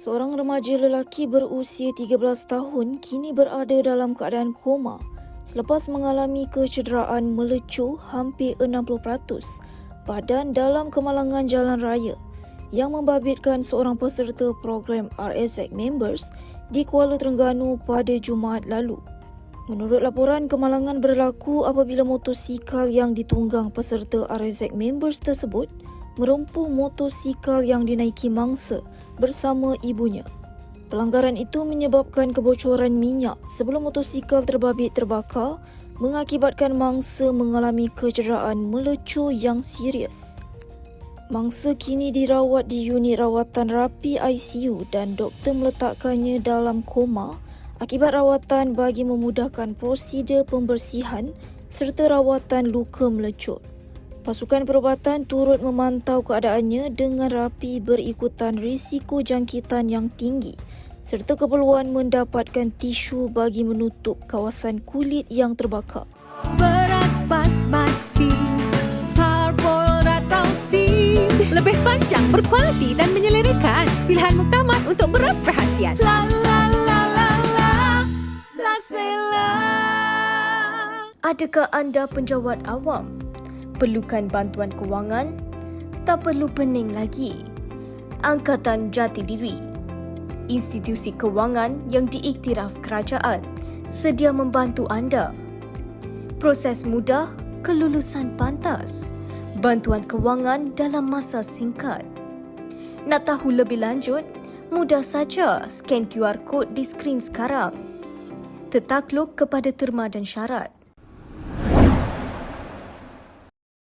Seorang remaja lelaki berusia 13 tahun kini berada dalam keadaan koma selepas mengalami kecederaan melecur hampir 60% badan dalam kemalangan jalan raya yang membabitkan seorang peserta program RSX Members di Kuala Terengganu pada Jumaat lalu. Menurut laporan, kemalangan berlaku apabila motosikal yang ditunggang peserta RSX Members tersebut merempuh motosikal yang dinaiki mangsa bersama ibunya. Pelanggaran itu menyebabkan kebocoran minyak sebelum motosikal terbabit terbakar mengakibatkan mangsa mengalami kecederaan melecur yang serius. Mangsa kini dirawat di unit rawatan rapi ICU dan doktor meletakkannya dalam koma akibat rawatan bagi memudahkan prosedur pembersihan serta rawatan luka melecur. Pasukan perubatan turut memantau keadaannya dengan rapi berikutan risiko jangkitan yang tinggi serta keperluan mendapatkan tisu bagi menutup kawasan kulit yang terbakar. Beras basmati, parboiled atau steamed, lebih panjang, berkualiti dan menyelerakan. Pilihan muktamad untuk beras berhasiat. La la la la la, La Sela. Adakah anda penjawat awam? Perlukan bantuan kewangan? Tak perlu pening lagi. Angkatan Jati Diri, institusi kewangan yang diiktiraf kerajaan, sedia membantu anda. Proses mudah, kelulusan pantas. Bantuan kewangan dalam masa singkat. Nak tahu lebih lanjut? Mudah saja scan QR code di skrin sekarang. Tertakluk kepada terma dan syarat.